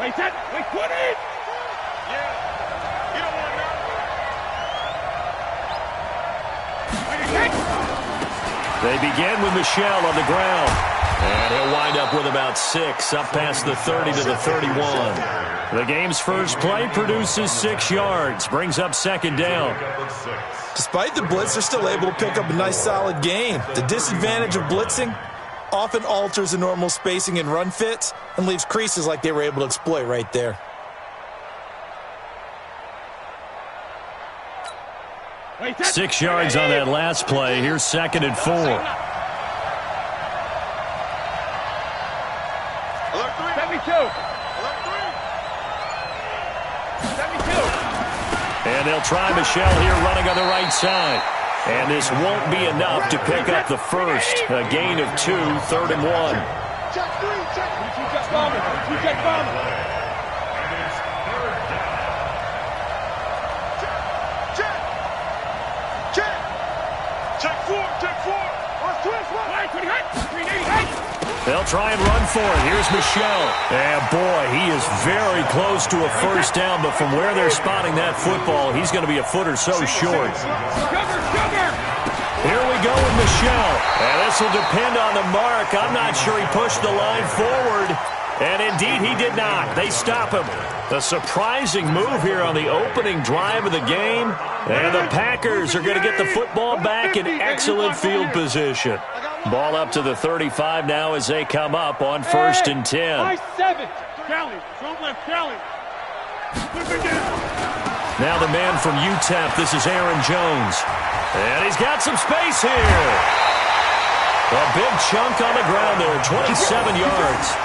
Wait, set. Wait, 20. Yeah. You don't want to. They begin with Michel on the ground. And he'll wind up with about 6, up past the 30 to the 31. The game's first play produces 6 yards, brings up second down. Despite the blitz, they're still able to pick up a nice, solid gain. The disadvantage of blitzing often alters the normal spacing and run fits and leaves creases like they were able to exploit right there. Wait, set. 6 yards on that last play. Here's second and 4. Alert 3. 72. Alert 72. And they'll try Michel here running on the right side. And this won't be enough to pick up the first. A gain of 2, third and 1. Check 3. Check. Two-check bomber. Two-check bomber. Check. Check. Check 4. Check 4. On twist. Wait, 20 height. 380 height. They'll try and run for it. Here's Michel. And boy, he is very close to a first down, but from where they're spotting that football, he's going to be a foot or so short. Cover, cover. Here we go with Michel. And this will depend on the mark. I'm not sure he pushed the line forward. And indeed, he did not. They stop him. A surprising move here on the opening drive of the game. And the Packers are going to get the football back in excellent field position. Ball up to the 35 now as they come up on first and 10. High 7. Kelly. Front left, Kelly. Now the man from UTEP, this is Aaron Jones. And he's got some space here. A big chunk on the ground there, 27 yards.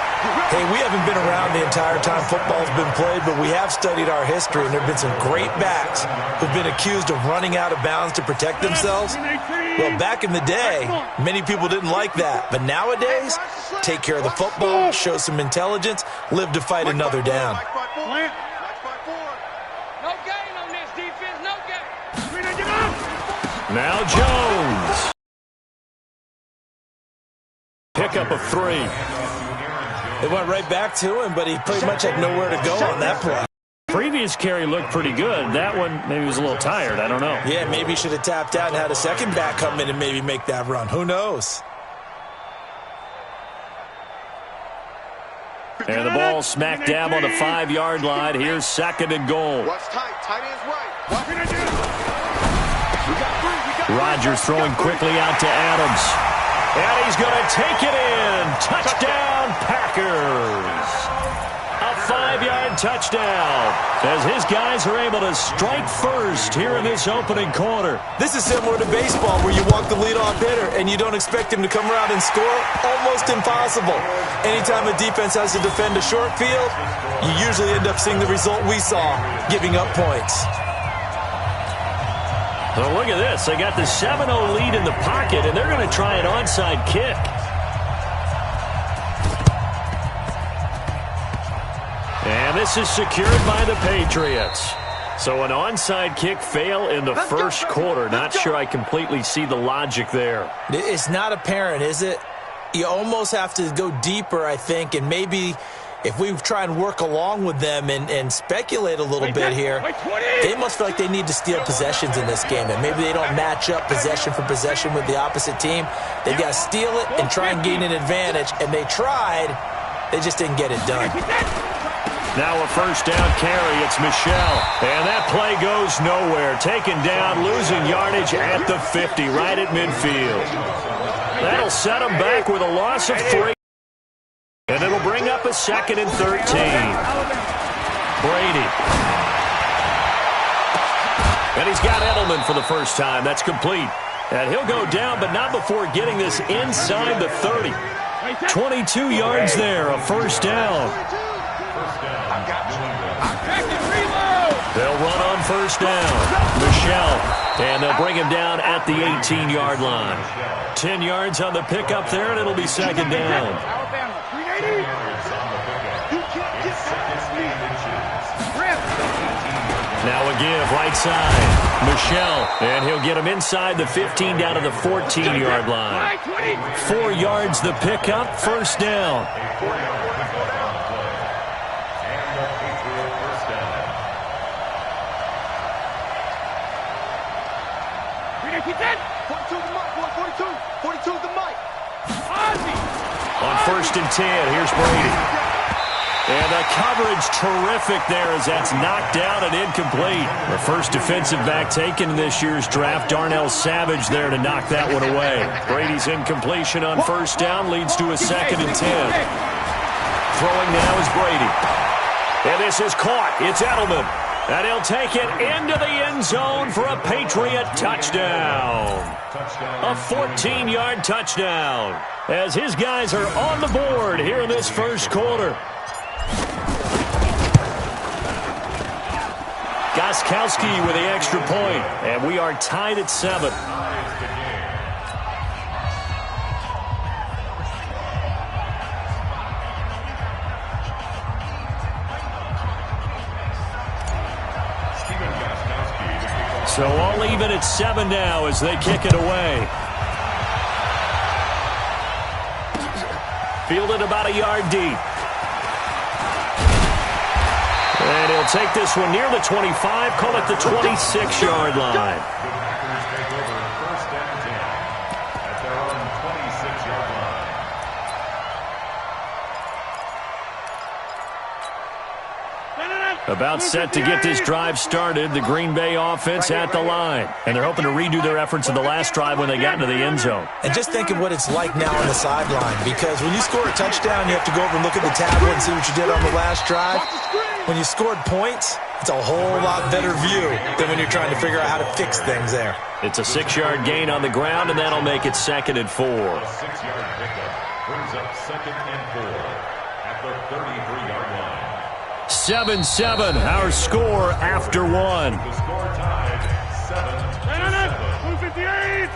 Hey, we haven't been around the entire time football's been played, but we have studied our history, and there have been some great backs who've been accused of running out of bounds to protect themselves. Well, back in the day, many people didn't like that. But nowadays, take care of the football, show some intelligence, live to fight another down. No gain on this defense, no gain. Now Jones. Pickup of 3. They went right back to him, but he pretty much had nowhere to go on that play. Previous carry looked pretty good. That one maybe was a little tired. I don't know. Yeah, maybe he should have tapped out and had a second back come in and maybe make that run. Who knows? And the ball smack dab on the 5-yard line. Here's second and goal. Watch tight. Tight ends right. Rodgers throwing quickly out to Adams. And he's going to take it in. Touchdown, Packers. A 5-yard touchdown as his guys are able to strike first here in this opening quarter. This is similar to baseball where you walk the leadoff hitter and you don't expect him to come around and score. Almost impossible. Anytime a defense has to defend a short field, you usually end up seeing the result we saw, giving up points. Well, look at this. They got the 7-0 lead in the pocket, and they're going to try an onside kick. And this is secured by the Patriots. So an onside kick fail in the first quarter. Not sure I completely see the logic there. It's not apparent, is it? You almost have to go deeper, I think, and maybe if we try and work along with them and speculate a little bit here, they must feel like they need to steal possessions in this game, and maybe they don't match up possession for possession with the opposite team. They've got to steal it and try and gain an advantage, and they tried. They just didn't get it done. Now a first down carry. It's Michel. And that play goes nowhere. Taken down, losing yardage at the 50, right at midfield. That'll set them back with a loss of 3. And it'll bring up a second and 13. Brady. And he's got Edelman for the first time. That's complete. And he'll go down, but not before getting this inside the 30. 22 yards there, a first down. They'll run on first down. Michel. And they'll bring him down at the 18-yard line. 10 yards on the pickup there, and it'll be second down. Now a give, right side. Michel, and he'll get him inside the 15 down to the 14-yard line. 4 yards the pickup, first down. He's in. 42 the mic, boy. 42 the mic. Ozzy. On 1st and 10, here's Brady. And the coverage terrific there as that's knocked down and incomplete. The first defensive back taken in this year's draft, Darnell Savage there to knock that one away. Brady's incompletion on 1st down leads to a 2nd and 10. Throwing now is Brady. And this is caught. It's Edelman. And he'll take it into the end zone for a Patriot touchdown. A 14-yard touchdown as his guys are on the board here in this first quarter. Gostkowski with the extra point, and we are tied at 7. So all even at 7 now as they kick it away. Fielded about a yard deep. And he'll take this one near the 25, call it the 26-yard line. About set to get this drive started, the Green Bay offense at the line. And they're hoping to redo their efforts in the last drive when they got into the end zone. And just think of what it's like now on the sideline, because when you score a touchdown, you have to go over and look at the tablet and see what you did on the last drive. When you scored points, it's a whole lot better view than when you're trying to figure out how to fix things there. It's a 6-yard gain on the ground, and that'll make it 2nd and 4. 6-yard pickup brings up 2nd and 4 at the 33-yard line. 7-7, our score after 1. The score tied 7-7. 258.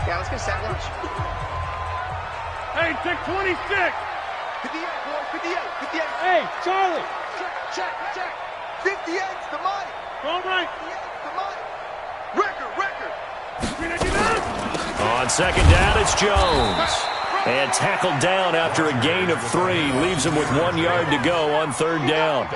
Yeah, let's get sack lunch. Hey, take 26. 58, boy. 58. 58. Hey, Charlie. Check. 58's the mic. All right. 58's the mic. Record. On 2nd down, it's Jones. And tackled down after a gain of 3. Leaves him with 1 yard to go on 3rd down.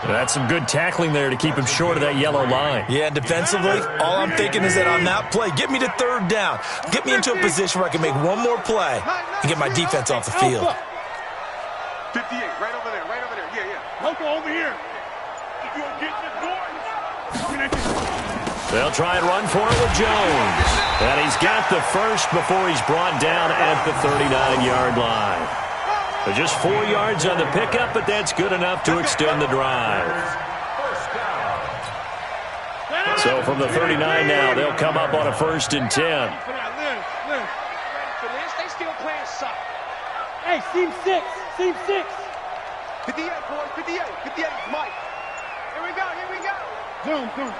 That's some good tackling there to keep him short of that yellow line. Yeah, defensively, all I'm thinking is that on that play, get me to 3rd down. Get me into a position where I can make one more play and get my defense off the field. 58, right over there. Yeah. Loco over here. If you don't get this door. They'll try and run for it with Jones. And he's got the first before he's brought down at the 39-yard line. So just 4 yards on the pickup, but that's good enough to extend the drive. So from the 39 now, they'll come up on a 1st and 10. They still playing soft. Hey, seam 6. 58, boys. 58, Mike. Here we go. Zoom. Go.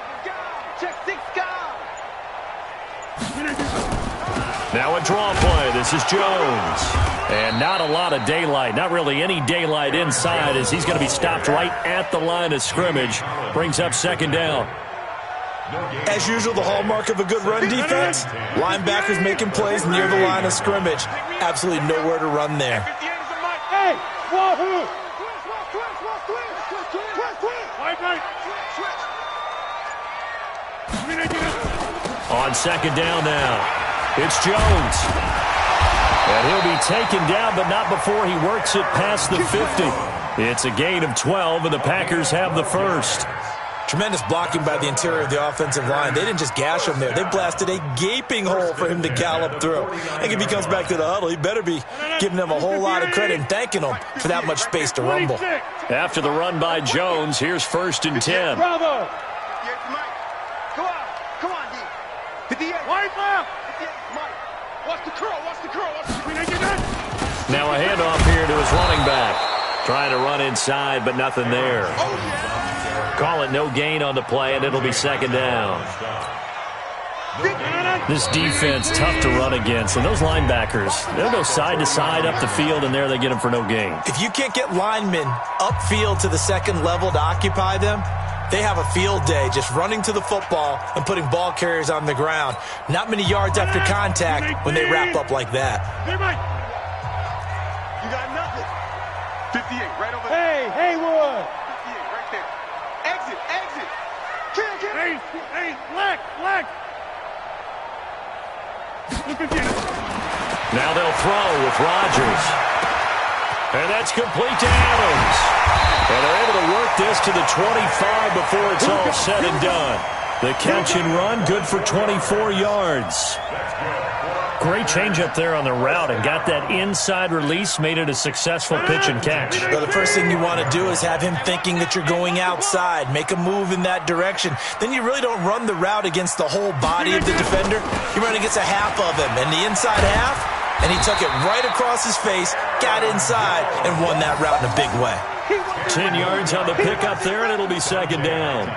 Check 6 guys. Now a draw play. This is Jones. And not a lot of daylight. Not really any daylight inside as he's going to be stopped right at the line of scrimmage. Brings up 2nd down. As usual, the hallmark of a good run defense, linebackers making plays near the line of scrimmage. Absolutely nowhere to run there. Hey, Wahoo! Right. On 2nd down now, it's Jones. And he'll be taken down, but not before he works it past the 50. It's a gain of 12, and the Packers have the first. Tremendous blocking by the interior of the offensive line. They didn't just gash him there. They blasted a gaping hole for him to gallop through. I think if he comes back to the huddle, he better be giving them a whole lot of credit and thanking them for that much space to rumble. After the run by Jones, here's 1st and 10. Bravo! Come on, D. 58. Right left! 58, Mike. Watch the curl. Now a handoff here to his running back. Trying to run inside, but nothing there. Call it no gain on the play, and it'll be 2nd down. This defense, tough to run against. And those linebackers, they'll go side to side up the field, and there they get them for no gain. If you can't get linemen upfield to the 2nd level to occupy them, they have a field day just running to the football and putting ball carriers on the ground. Not many yards after contact when they wrap up like that. You got nothing. 58, right over there. Hey, Haywood! 58, right there. Exit. Now they'll throw with Rodgers. And that's complete to Adams. And they're able to work this to the 25 before it's all said and done. The catch and run, good for 24 yards. Great change up there on the route and got that inside release, made it a successful pitch and catch. Well, the first thing you want to do is have him thinking that you're going outside, make a move in that direction. Then you really don't run the route against the whole body of the defender. You run against a half of him, and the inside half, and he took it right across his face, got inside, and won that route in a big way. 10 yards on the pickup there, and it'll be second down.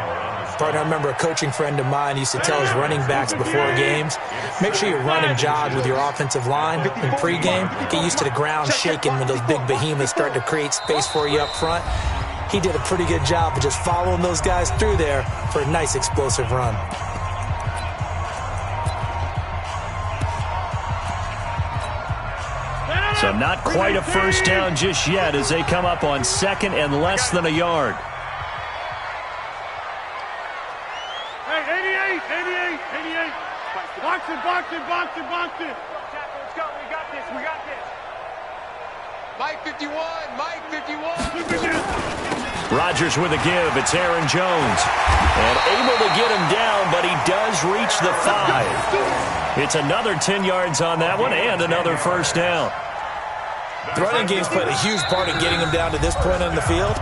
Partner, I remember a coaching friend of mine used to tell his running backs before games, make sure you run and jog with your offensive line in pregame. Get used to the ground shaking when those big behemoths start to create space for you up front. He did a pretty good job of just following those guys through there for a nice explosive run. So not quite a first down just yet as they come up on second and less than a yard. Box it. Let's go. We got this. Mike 51. Rodgers with a give. It's Aaron Jones. And able to get him down, but he does reach the 5. It's another 10 yards on that one and another first down. The running game's played a huge part in getting him down to this point on the field.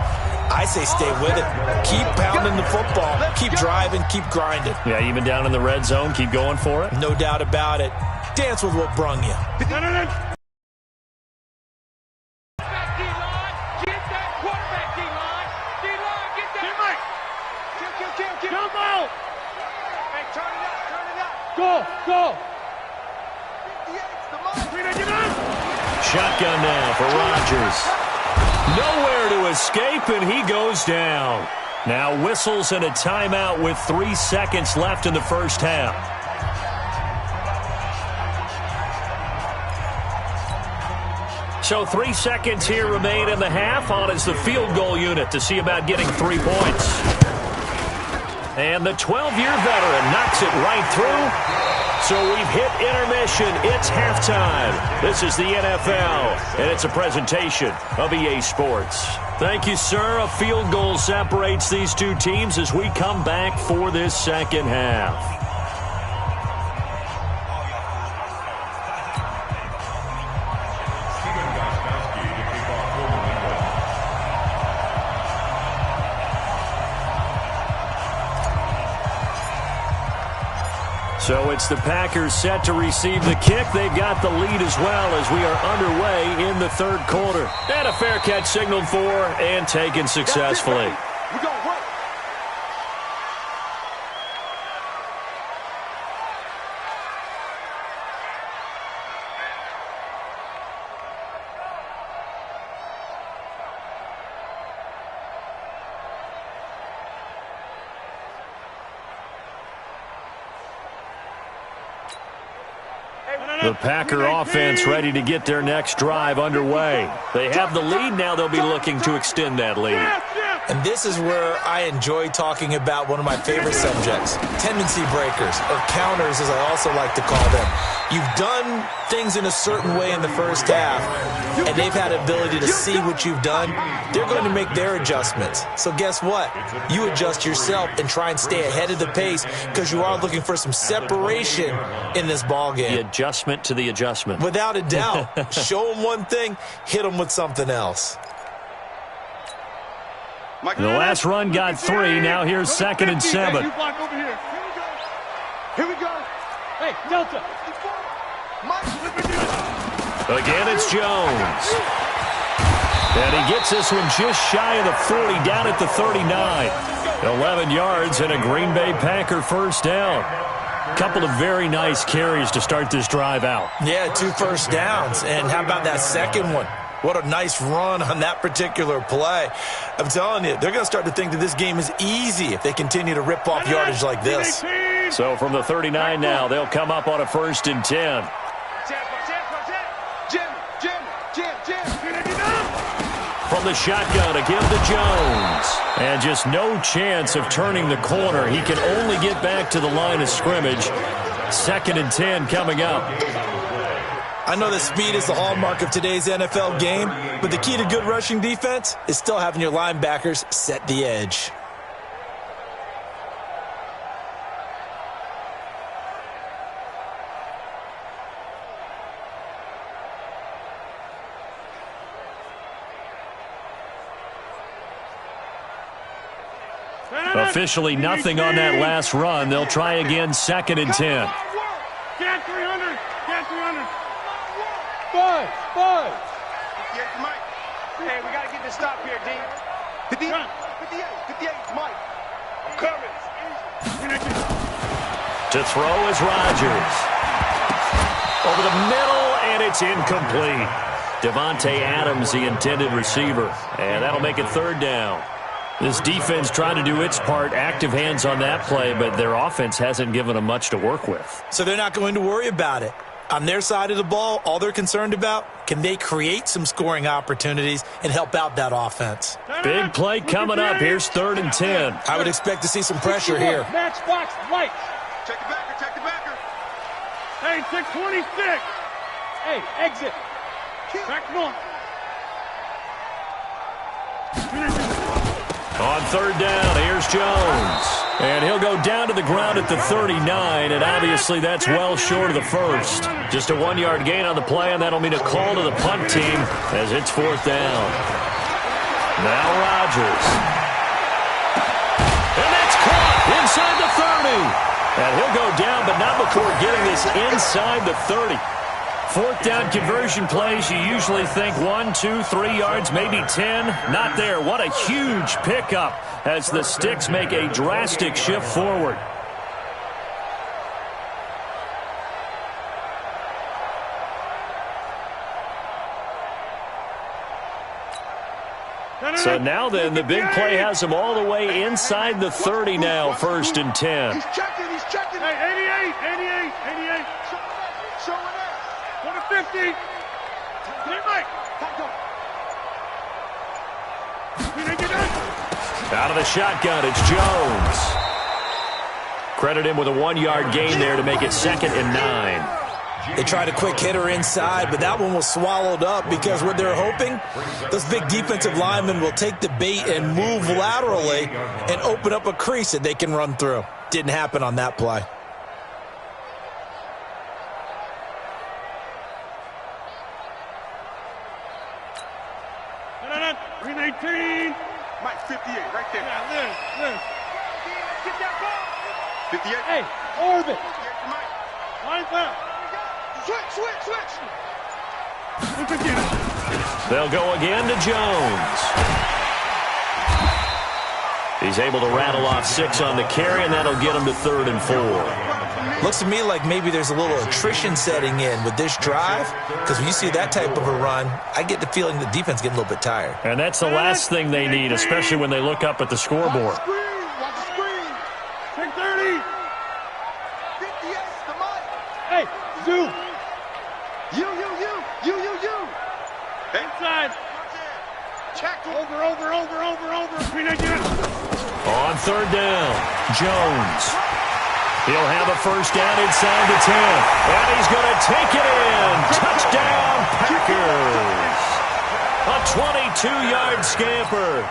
I say stay with it. Keep pounding the football. Keep driving. Keep grinding. Yeah, even down in the red zone, keep going for it. No doubt about it. Dance with what brung you. Go. Shotgun now for Rodgers. Nowhere to escape, and he goes down. Now whistles and a timeout with 3 seconds left in the first half. So 3 seconds here remain in the half. On is the field goal unit to see about getting 3 points. And the 12-year veteran knocks it right through. So we've hit intermission. It's halftime. This is the NFL, and it's a presentation of EA Sports. Thank you, sir. A field goal separates these two teams as we come back for this second half. So it's the Packers set to receive the kick. They've got the lead as well as we are underway in the third quarter. And a fair catch signaled for and taken successfully. The Packer offense ready to get their next drive underway. They have the lead. Now they'll be looking to extend that lead. And this is where I enjoy talking about one of my favorite subjects, tendency breakers, or counters as I also like to call them. You've done things in a certain way in the first half, and they've had the ability to see what you've done. They're going to make their adjustments. So guess what? You adjust yourself and try and stay ahead of the pace because you are looking for some separation in this ball game. The adjustment to the adjustment. Without a doubt. Show them one thing, hit them with something else. The last run got 3. Now here's 2nd and 7. Here we go. Hey, Delta. Again, it's Jones. And he gets this one just shy of the 40, down at the 39. 11 yards and a Green Bay Packer first down. Couple of very nice carries to start this drive out. Yeah, 2 first downs. And how about that second one? What a nice run on that particular play. I'm telling you, they're going to start to think that this game is easy if they continue to rip off yardage like this. So from the 39 now, they'll come up on a 1st and 10. From the shotgun, a give to Jones. And just no chance of turning the corner. He can only get back to the line of scrimmage. 2nd and 10 coming up. I know that speed is the hallmark of today's NFL game, but the key to good rushing defense is still having your linebackers set the edge. Officially nothing on that last run. They'll try again, 2nd and 10. Get 300. Get 300. Five. Hey, we got to get this stop here, D. 58, 58, Mike. I'm coming. To throw is Rodgers. Over the middle, and it's incomplete. Davante Adams, the intended receiver. And that'll make it 3rd down. This defense trying to do its part, active hands on that play, but their offense hasn't given them much to work with. So they're not going to worry about it. On their side of the ball, all they're concerned about, can they create some scoring opportunities and help out that offense? Big play coming up. Here's 3rd and 10. I would expect to see some pressure here. Match box, right. Check the backer, check the backer. Hey, 626. Hey, exit. Back one. On 3rd down, here's Jones. And he'll go down to the ground at the 39, and obviously that's well short of the first. Just a 1-yard gain on the play, and that'll mean a call to the punt team as it's 4th down. Now Rodgers. And that's caught inside the 30. And he'll go down, but not before getting this inside the 30. 4th down conversion plays, you usually think 1, 2, 3 yards, maybe 10. Not there. What a huge pickup as the Sticks make a drastic shift forward. So now then, the big play has them all the way inside the 30 now, 1st and 10. He's checking. Hey, 88. Show it up. Go to 50. Hey, Mike. Out of the shotgun, it's Jones. Credit him with a 1-yard gain there to make it 2nd and 9. They tried a quick hitter inside, but that one was swallowed up because what they're hoping, those big defensive linemen will take the bait and move laterally and open up a crease that they can run through. Didn't happen on that play. Green 18. Mike, 58, right there. Yeah, Liz. Get that ball. 58. Hey, orbit. 58 to Mike. Line up. Switch. Look again. They'll go again to Jones. He's able to rattle off 6 on the carry, and that'll get him to 3rd and 4. Looks to me like maybe there's a little attrition setting in with this drive, because when you see that type of a run, I get the feeling the defense getting a little bit tired. And that's the last thing they need, especially when they look up at the scoreboard. Watch the screen. 630. 58 to Mike. Hey, zoom. You. Inside. Check. Over. Green 18. On 3rd down, Jones. He'll have a 1st down inside the 10. And he's going to take it in. Touchdown, Packers. A 22-yard scamper.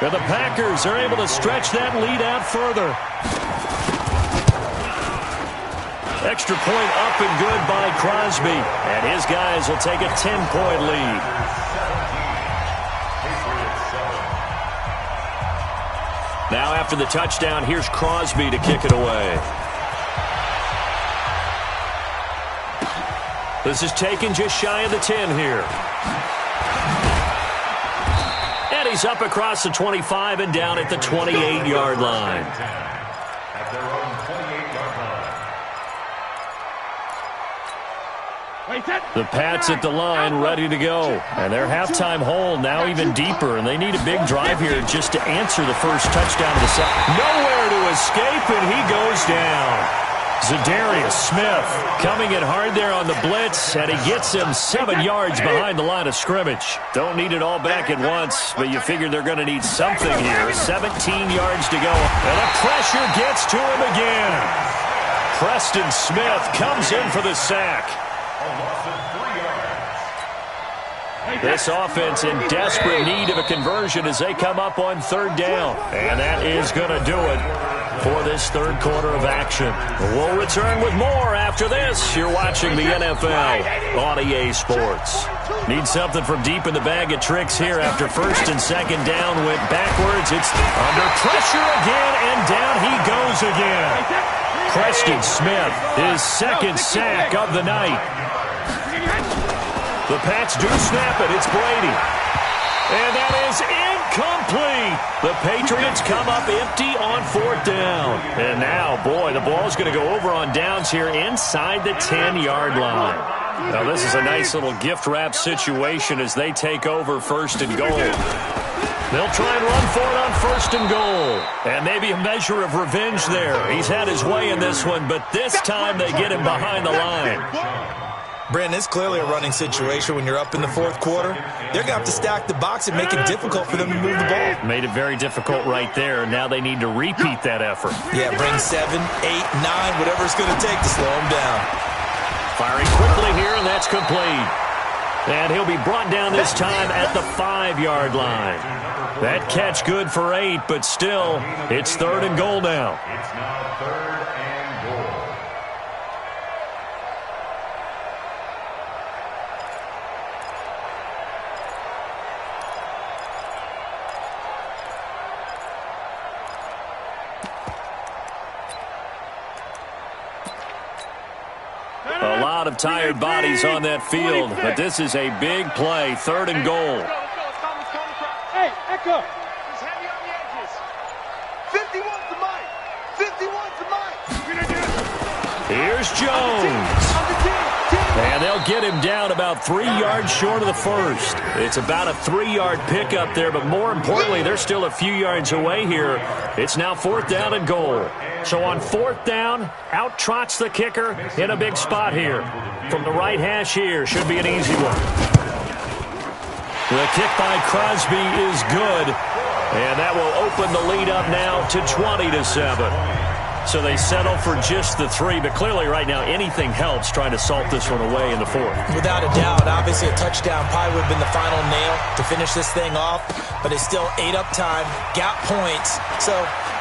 And the Packers are able to stretch that lead out further. Extra point up and good by Crosby. And his guys will take a 10-point lead. Now after the touchdown, here's Crosby to kick it away. This is taken just shy of the 10 here. And he's up across the 25 and down at the 28-yard line. At their own 28-yard line. The Pats at the line ready to go. And their halftime hole now even deeper. And they need a big drive here just to answer the first touchdown of the set. Nowhere to escape, and he goes down. Za'Darius Smith coming in hard there on the blitz, and he gets him 7 yards behind the line of scrimmage. Don't need it all back at once, but you figure they're going to need something here. 17 yards to go, and the pressure gets to him again. Preston Smith comes in for the sack. This offense in desperate need of a conversion as they come up on 3rd down. And that is going to do it for this 3rd quarter of action. We'll return with more after this. You're watching the NFL on EA Sports. Need something from deep in the bag of tricks here after 1st and 2nd down went backwards. It's under pressure again, and down he goes again. Preston Smith, his 2nd sack of the night. The Pats do snap it. It's Brady. And that is incomplete. The Patriots come up empty on 4th down. And now, boy, the ball's going to go over on downs here inside the 10-yard line. Now, this is a nice little gift-wrap situation as they take over 1st and goal. They'll try and run for it on 1st and goal. And maybe a measure of revenge there. He's had his way in this one, but this time they get him behind the line. Brandon, it's clearly a running situation when you're up in the 4th quarter. They're going to have to stack the box and make it difficult for them to move the ball. Made it very difficult right there. Now they need to repeat that effort. Yeah, bring 7, 8, 9, whatever it's going to take to slow them down. Firing quickly here, and that's complete. And he'll be brought down this time at the 5-yard line. That catch good for 8, but still, it's 3rd and goal now. It's now 3rd and goal. A lot of tired bodies on that field, but this is a big play, 3rd and goal. Hey, Echo. He's heavy on the edges. 51's the mic. 51's the mic. Here's Jones. And they'll get him down about 3 yards short of the 1st. It's about a 3-yard pickup there, but more importantly, they're still a few yards away here. It's now 4th down and goal. So on 4th down, out trots the kicker in a big spot here. From the right hash here, should be an easy one. The kick by Crosby is good, and that will open the lead up now to 20-7. So they settle for just the 3, but clearly right now anything helps trying to salt this one away in the 4th. Without a doubt, obviously a touchdown probably would have been the final nail to finish this thing off, but it's still 8 up time, got points. So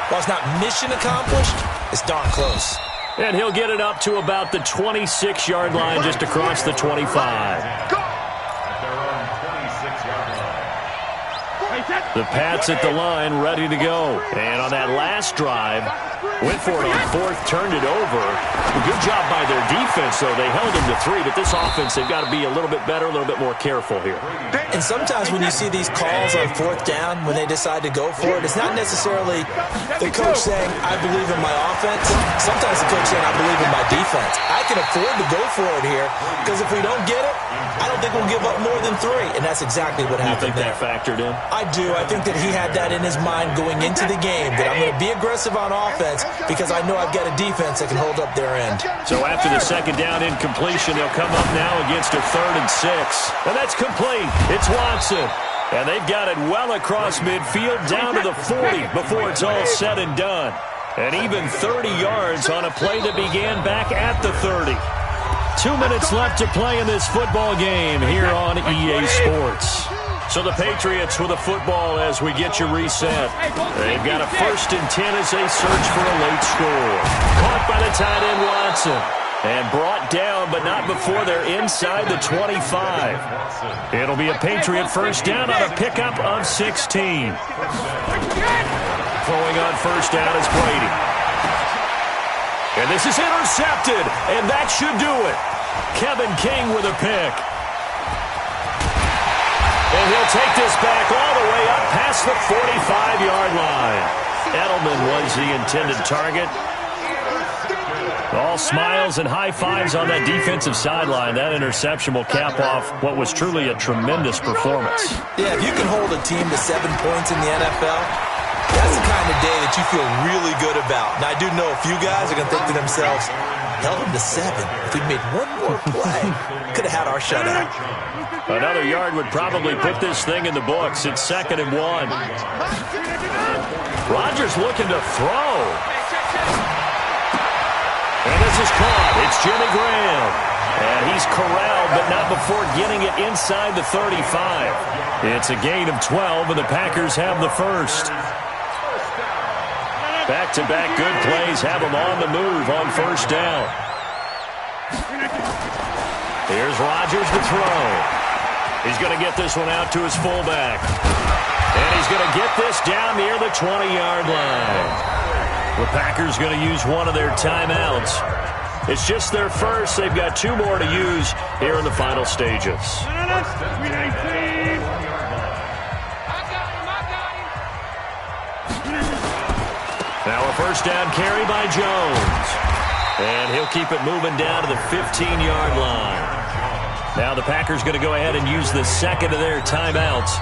while it's not mission accomplished, it's darn close. And he'll get it up to about the 26-yard line just across the 25. The Pats at the line, ready to go. And on that last drive, went for it on 4th, turned it over. Good job by their defense, though. They held them to 3, but this offense, they've got to be a little bit better, a little bit more careful here. And sometimes when you see these calls on 4th down, when they decide to go for it, it's not necessarily the coach saying, I believe in my offense. Sometimes the coach saying, I believe in my defense. I can afford to go for it here, because if we don't get it, I don't think we'll give up more than 3. And that's exactly what happened there. You think that factored in? I do. I think that he had that in his mind going into the game, that I'm going to be aggressive on offense because I know I've got a defense that can hold up their end. So after the 2nd down incompletion, they'll come up now against a 3rd and 6. And that's complete. It's Watson. And they've got it well across midfield down to the 40 before it's all said and done. And even 30 yards on a play that began back at the 30. 2 minutes left to play in this football game here on EA Sports. So the Patriots with a football as we get you reset. They've got a 1st and 10 as they search for a late score. Caught by the tight end Watson. And brought down, but not before they're inside the 25. It'll be a Patriot 1st down on a pickup of 16. Throwing on 1st down is Brady. And this is intercepted, and that should do it. Kevin King with a pick. And he'll take this back all the way up past the 45-yard line. Edelman was the intended target. All smiles and high fives on that defensive sideline. That interception will cap off what was truly a tremendous performance. Yeah, if you can hold a team to 7 points in the NFL, That's the kind of day that you feel really good about. Now, I do know a few guys are going to think to themselves, held him to 7. If we made one more play, could have had our shutout. Another yard would probably put this thing in the books. It's 2nd and 1. Rodgers looking to throw. And this is caught. It's Jimmy Graham. And he's corralled, but not before getting it inside the 35. It's a gain of 12, and the Packers have the first. Back-to-back good plays have them on the move on 1st down. Here's Rodgers to throw. He's going to get this one out to his fullback. And he's going to get this down near the 20-yard line. The Packers going to use one of their timeouts. It's just their first. They've got 2 more to use here in the final stages. Now a 1st down carry by Jones. And he'll keep it moving down to the 15-yard line. Now the Packers going to go ahead and use the 2nd of their timeouts.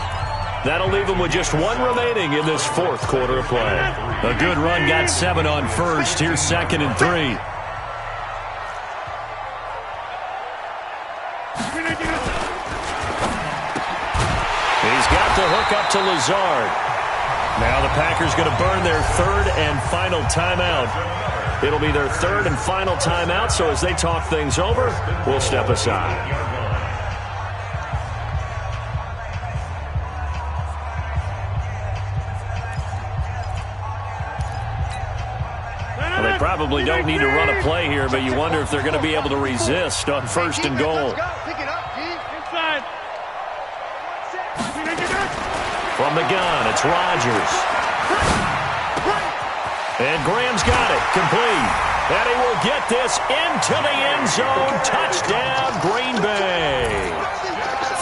That'll leave them with just 1 remaining in this 4th quarter of play. A good run got 7 on 1st. Here's 2nd and 3. He's got the hook up to Lazard. Now the Packers going to burn their 3rd and final timeout. It'll be their 3rd and final timeout, so as they talk things over, we'll step aside. Well, they probably don't need to run a play here, but you wonder if they're going to be able to resist on 1st and goal. From the gun, it's Rodgers. And Graham's got it, complete. And he will get this into the end zone. Touchdown, Green Bay.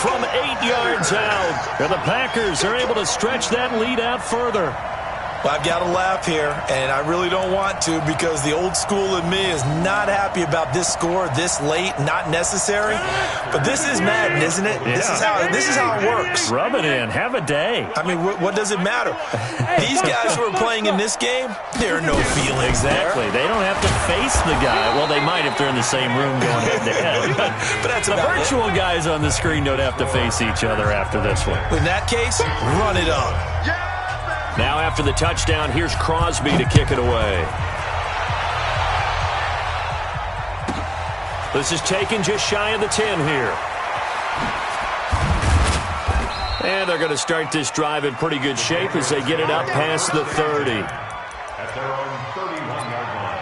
From 8 yards out. And the Packers are able to stretch that lead out further. Well, I've got to laugh here, and I really don't want to because the old school in me is not happy about this score this late, not necessary. But this is Madden, isn't it? Yeah. This is how it works. Rub it in. Have a day. I mean, what does it matter? These guys who are playing in this game, there are no feelings Exactly. They don't have to face the guy. Well, they might if they're in the same room going head-to-head. But that's the about virtual guys on the screen don't have to face each other after this one. In that case, run it up. Now after the touchdown, here's Crosby to kick it away. This is taken just shy of the 10 here. And they're going to start this drive in pretty good shape as they get it up past the 30. At their own 31-yard line.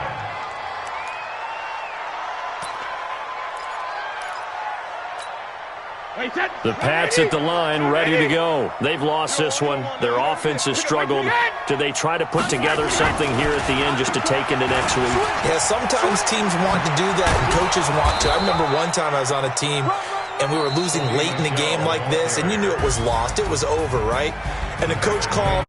The Pats at the line, ready to go. They've lost this one. Their offense has struggled. Do they try to put together something here at the end just to take into next week? Yeah, sometimes teams want to do that and coaches want to. I remember one time I was on a team and we were losing late in the game like this, and you knew it was lost. It was over, right? And the coach called